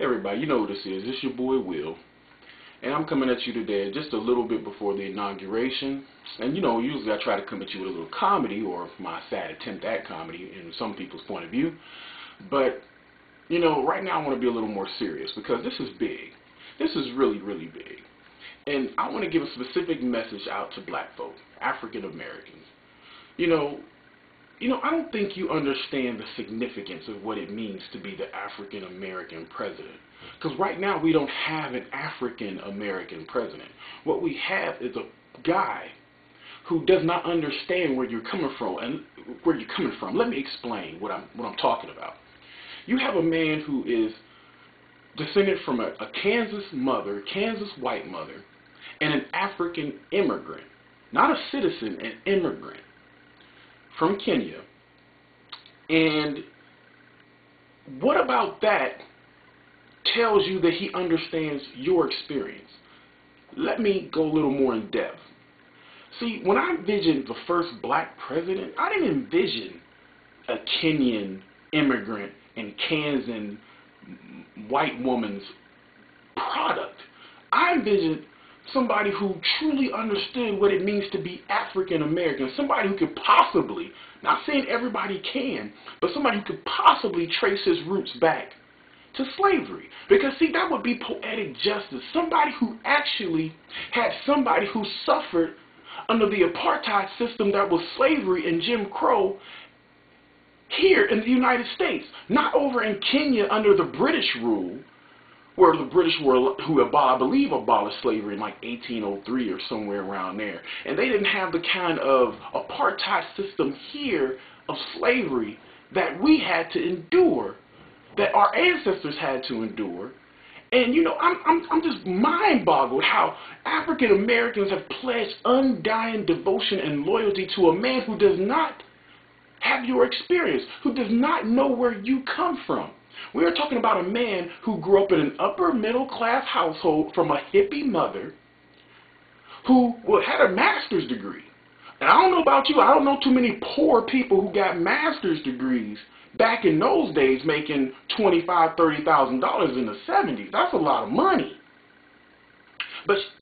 Hey everybody, you know who this is. It's your boy Will. And I'm coming at you today just a little bit before the inauguration. And you know, usually I try to come at you with a little comedy, or my sad attempt at comedy in some people's point of view. But, you know, right now I want to be a little more serious because this is big. This is really, really big. And I want to give a specific message out to black folk, African Americans. You know, I don't think you understand the significance of what it means to be the African American president. Because right now we don't have an African American president. What we have is a guy who does not understand where you're coming from and where you're coming from. Let me explain what I'm talking about. You have a man who is descended from a Kansas mother, Kansas white mother, and an African immigrant, not a citizen, an immigrant from Kenya. And what about that tells you that he understands your experience? Let me go a little more in depth. See, when I envisioned the first black president, I didn't envision a Kenyan immigrant and Kansan white woman's product. I envisioned somebody who truly understood what it means to be African American, somebody who could possibly, not saying everybody can, but somebody who could possibly trace his roots back to slavery. Because see, that would be poetic justice. Somebody who actually had somebody who suffered under the apartheid system that was slavery and Jim Crow here in the United States, not over in Kenya under the British rule, where the British were, who I believe abolished slavery in like 1803 or somewhere around there. And they didn't have the kind of apartheid system here of slavery that we had to endure, that our ancestors had to endure. And you know, I'm just mind-boggled how African Americans have pledged undying devotion and loyalty to a man who does not have your experience, who does not know where you come from. We are talking about a man who grew up in an upper middle class household from a hippie mother who had a master's degree. And I don't know about you, I don't know too many poor people who got master's degrees back in those days making $25,000, $30,000 in the 70s. That's a lot of money.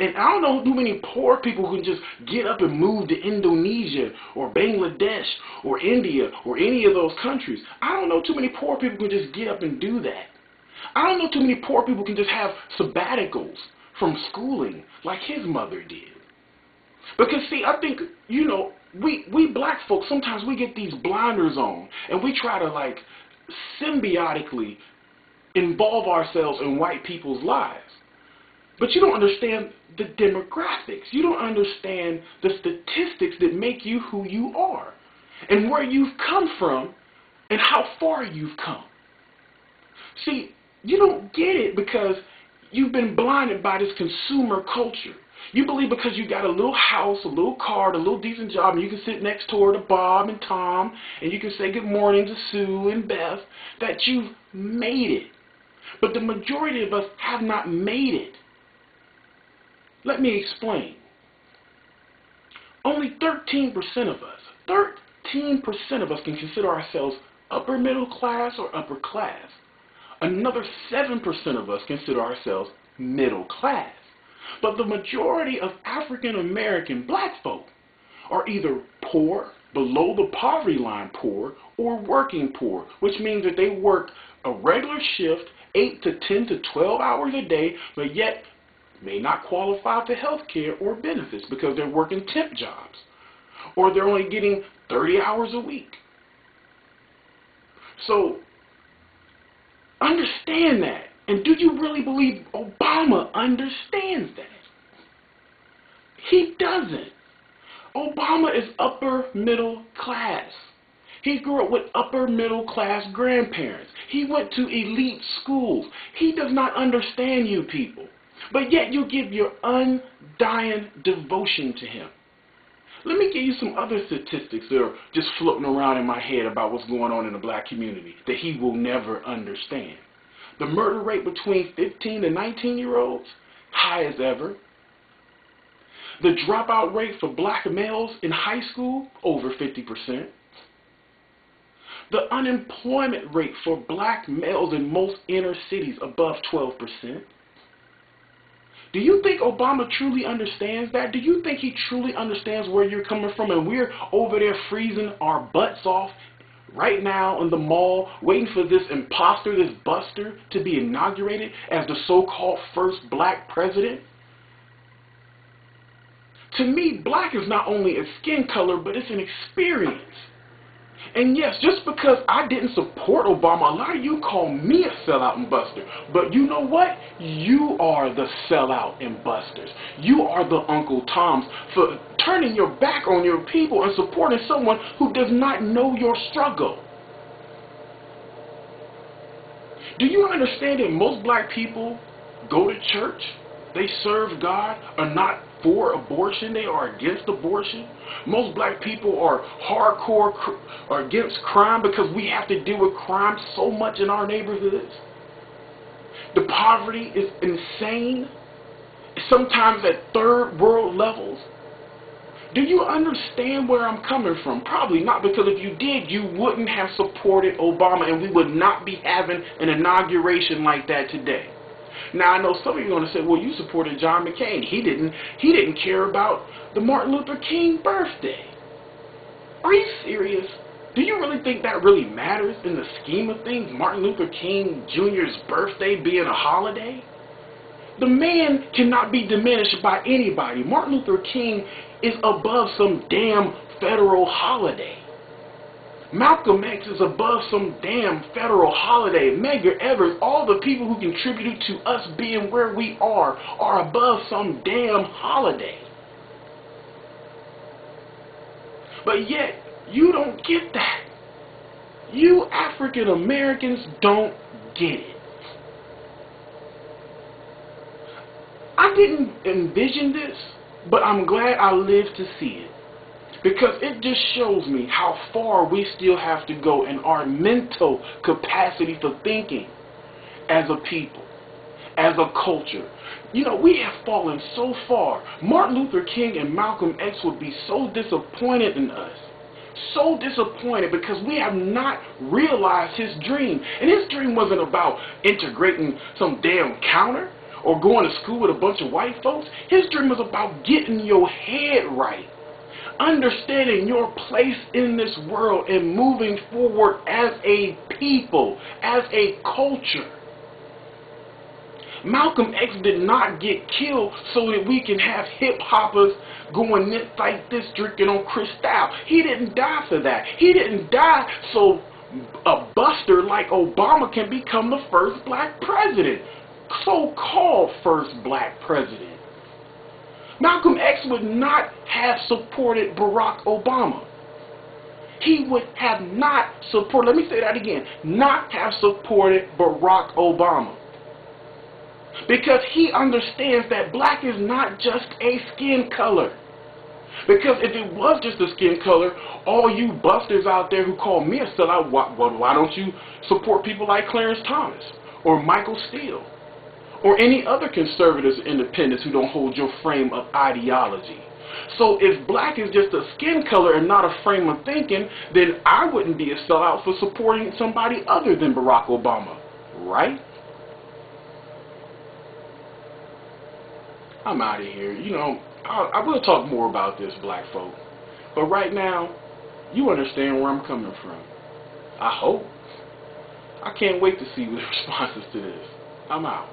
And I don't know too many poor people who can just get up and move to Indonesia or Bangladesh or India or any of those countries. I don't know too many poor people who can just get up and do that. I don't know too many poor people who can just have sabbaticals from schooling like his mother did. Because see, I think, you know, we black folks, sometimes we get these blinders on and we try to like symbiotically involve ourselves in white people's lives. But you don't understand the demographics. You don't understand the statistics that make you who you are and where you've come from and how far you've come. See, you don't get it because you've been blinded by this consumer culture. You believe because you got a little house, a little car, a little decent job, and you can sit next door to Bob and Tom, and you can say good morning to Sue and Beth, that you've made it. But the majority of us have not made it. Let me explain. Only 13% of us, 13% of us can consider ourselves upper middle class or upper class. Another 7% of us consider ourselves middle class. But the majority of African American black folk are either poor, below the poverty line poor, or working poor, which means that they work a regular shift, 8 to 10 to 12 hours a day, but yet may not qualify for health care or benefits because they're working temp jobs, or they're only getting 30 hours a week. So understand that. And do you really believe Obama understands that? He doesn't. Obama is upper middle class. He grew up with upper middle class grandparents. He went to elite schools. He does not understand you people. But yet you give your undying devotion to him. Let me give you some other statistics that are just floating around in my head about what's going on in the black community that he will never understand. The murder rate between 15 and 19-year-olds, high as ever. The dropout rate for black males in high school, over 50%. The unemployment rate for black males in most inner cities above 12%. Do you think Obama truly understands that? Do you think he truly understands where you're coming from, and we're over there freezing our butts off right now in the mall waiting for this imposter, this buster to be inaugurated as the so-called first black president? To me, black is not only a skin color, but it's an experience. And yes, just because I didn't support Obama, a lot of you call me a sellout and buster. But you know what? You are the sellout and busters. You are the Uncle Toms for turning your back on your people and supporting someone who does not know your struggle. Do you understand that most black people go to church, they serve God, are not for abortion, they are against abortion? Most black people are hardcore are against crime because we have to deal with crime so much in our neighborhoods. The poverty is insane, sometimes at third world levels. Do you understand where I'm coming from? Probably not, because if you did, you wouldn't have supported Obama and we would not be having an inauguration like that today. Now, I know some of you are going to say, well, you supported John McCain. He didn't care about the Martin Luther King birthday. Are you serious? Do you really think that really matters in the scheme of things, Martin Luther King Jr.'s birthday being a holiday? The man cannot be diminished by anybody. Martin Luther King is above some damn federal holiday. Malcolm X is above some damn federal holiday. Medgar Evers, all the people who contributed to us being where we are above some damn holiday. But yet, you don't get that. You African Americans don't get it. I didn't envision this, but I'm glad I lived to see it. Because it just shows me how far we still have to go in our mental capacity for thinking as a people, as a culture. You know, we have fallen so far. Martin Luther King and Malcolm X would be so disappointed in us. So disappointed because we have not realized his dream. And his dream wasn't about integrating some damn counter or going to school with a bunch of white folks. His dream was about getting your head right, understanding your place in this world and moving forward as a people, as a culture. Malcolm X did not get killed so that we can have hip-hoppers going this like this, drinking on Cristal. He didn't die for that. He didn't die so a buster like Obama can become the first black president, so-called first black president. Malcolm X would not have supported Barack Obama. He would have not supported, let me say that again, not have supported Barack Obama. Because he understands that black is not just a skin color. Because if it was just a skin color, all you busters out there who call me a sellout, why don't you support people like Clarence Thomas or Michael Steele? Or any other conservatives or independents who don't hold your frame of ideology. So if black is just a skin color and not a frame of thinking, then I wouldn't be a sellout for supporting somebody other than Barack Obama, right? I'm out of here. You know, I will talk more about this, black folk. But right now, you understand where I'm coming from. I hope. I can't wait to see the responses to this. I'm out.